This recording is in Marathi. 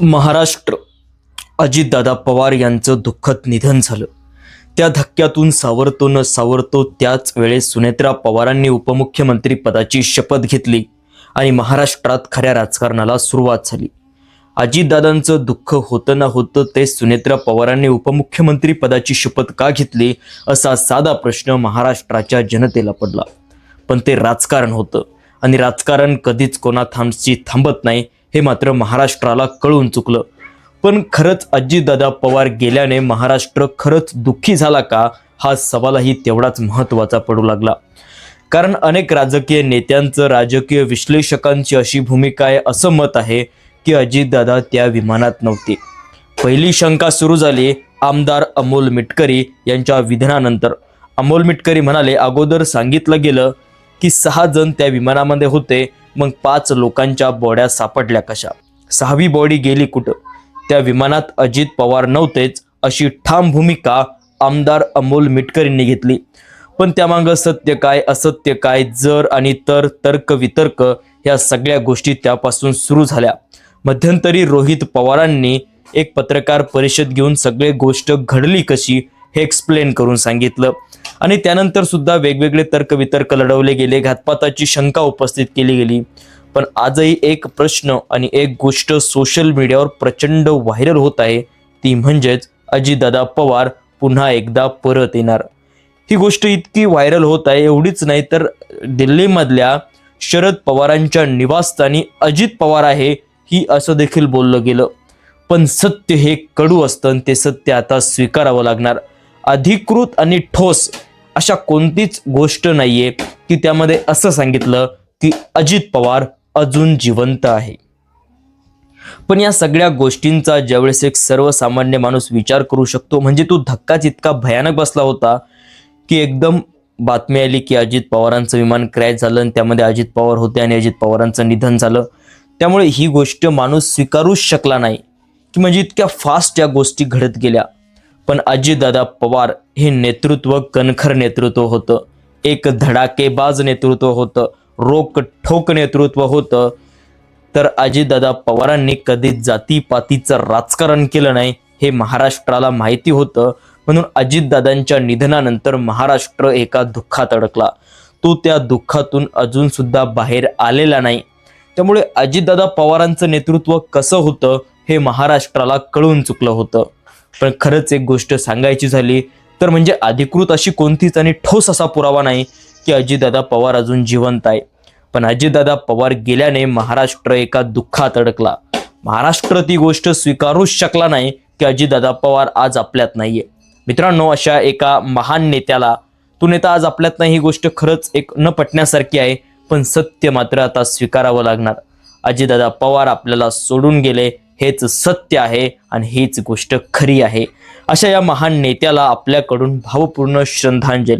महाराष्ट्र अजितदादा पवार यांचं दुःखद निधन झालं। त्या धक्क्यातून सावरतो न सावरतो त्याच वेळेस सुनेत्रा पवारांनी उपमुख्यमंत्री पदाची शपथ घेतली आणि महाराष्ट्रात खऱ्या राजकारणाला सुरुवात झाली। अजितदादांचं दुःख होतं ना होतं ते सुनेत्रा पवारांनी उपमुख्यमंत्री पदाची शपथ का घेतली असा साधा प्रश्न महाराष्ट्राच्या जनतेला पडला। पण ते राजकारण होतं आणि राजकारण कधीच कोणाशी थांबत नाही हे मात्र महाराष्ट्राला कळून चुकलं। पण खरंच अजितदादा पवार गेल्याने महाराष्ट्र खरंच दुःखी झाला का हा सवालही तेवढाच महत्त्वाचा पडू लागला। कारण अनेक राजकीय नेत्यांचं राजकीय विश्लेषकांची अशी भूमिका आहे असं मत आहे की अजितदादा त्या विमानात नव्हते। पहिली शंका सुरू झाली आमदार अमोल मिटकरी यांच्या विधानानंतर। अमोल मिटकरी म्हणाले अगोदर सांगितलं गेलं की 6 जण त्या विमानामध्ये होते, मग 5 लोकांच्या बॉड्या सापडल्या कशा, 6वी बॉडी गेली कुठं, त्या विमानात अजित पवार नव्हतेच अशी ठाम भूमिका आमदार अमोल मिटकरींनी घेतली। पण त्यामागं सत्य काय असत्य काय जर आणि तर तर्क वितर्क ह्या सगळ्या गोष्टी त्यापासून सुरू झाल्या। मध्यंतरी रोहित पवारांनी एक पत्रकार परिषद घेऊन सगळे गोष्ट घडली कशी हे एक्सप्लेन करून सांगितलं आणि त्यानंतर सुद्धा वेगवेगळे तर्क वितर्क लढवले गेले, घातपाताची शंका उपस्थित केली गेली। पण आजही एक प्रश्न आणि एक गोष्ट सोशल मीडियावर प्रचंड व्हायरल होत आहे, ती म्हणजेच अजितदादा पवार पुन्हा एकदा परत येणार। ही गोष्ट इतकी व्हायरल होत आहे एवढीच नाही तर दिल्लीमधल्या शरद पवारांच्या निवासस्थानी अजित पवार आहे ही असं देखील बोललं गेलं। पण सत्य हे कडू असतं आणि ते सत्य आता स्वीकारावं लागणार। अधिकृत आणि ठोस अशा कोणतीच गोष्ट नाहीये की त्यामध्ये असं सांगितलं की अजित पवार अजून जिवंत आहे। पण या सगळ्या गोष्टींचा ज्यावेळेस एक सर्वसामान्य माणूस विचार करू शकतो म्हणजे तो धक्काच इतका भयानक बसला होता की एकदम बातमी आली की अजित पवारांचं विमान क्रॅश झालं आणि त्यामध्ये अजित पवार होते आणि अजित पवारांचं निधन झालं। त्यामुळे ही गोष्ट माणूस स्वीकारूच शकला नाही की म्हणजे इतक्या फास्ट या गोष्टी घडत गेल्या। पण अजितदादा पवार हे नेतृत्व कणखर नेतृत्व होतं, एक धडाकेबाज नेतृत्व होतं, रोक ठोक नेतृत्व होतं। तर अजितदादा पवारांनी कधीच जातीपातीचं राजकारण केलं नाही हे महाराष्ट्राला माहिती होतं। म्हणून अजितदादांच्या निधनानंतर महाराष्ट्र एका दुःखात अडकला, तो त्या दुःखातून अजून सुद्धा बाहेर आलेला नाही। त्यामुळे अजितदादा पवारांचं नेतृत्व कसं होतं हे महाराष्ट्राला कळून चुकलं होतं। पण खरंच एक गोष्ट सांगायची झाली तर म्हणजे अधिकृत अशी कोणतीच आणि ठोस असा पुरावा नाही की अजितदादा पवार अजून जिवंत आहे। पण अजितदादा पवार गेल्याने महाराष्ट्र एका दुःखात अडकला। महाराष्ट्र ती गोष्ट स्वीकारूच शकला नाही की अजितदादा पवार आज आपल्यात नाहीये। मित्रांनो, अशा एका महान नेत्याला तो नेता आज आपल्यात नाही ही गोष्ट खरंच एक न पटण्यासारखी आहे। पण सत्य मात्र आता स्वीकारावं लागणार। अजितदादा पवार आपल्याला सोडून गेले हेच सत्य आहे आणि हीच गोष्ट खरी आहे। अशा या महान नेत्याला आपल्याकडून भावपूर्ण श्रद्धांजली।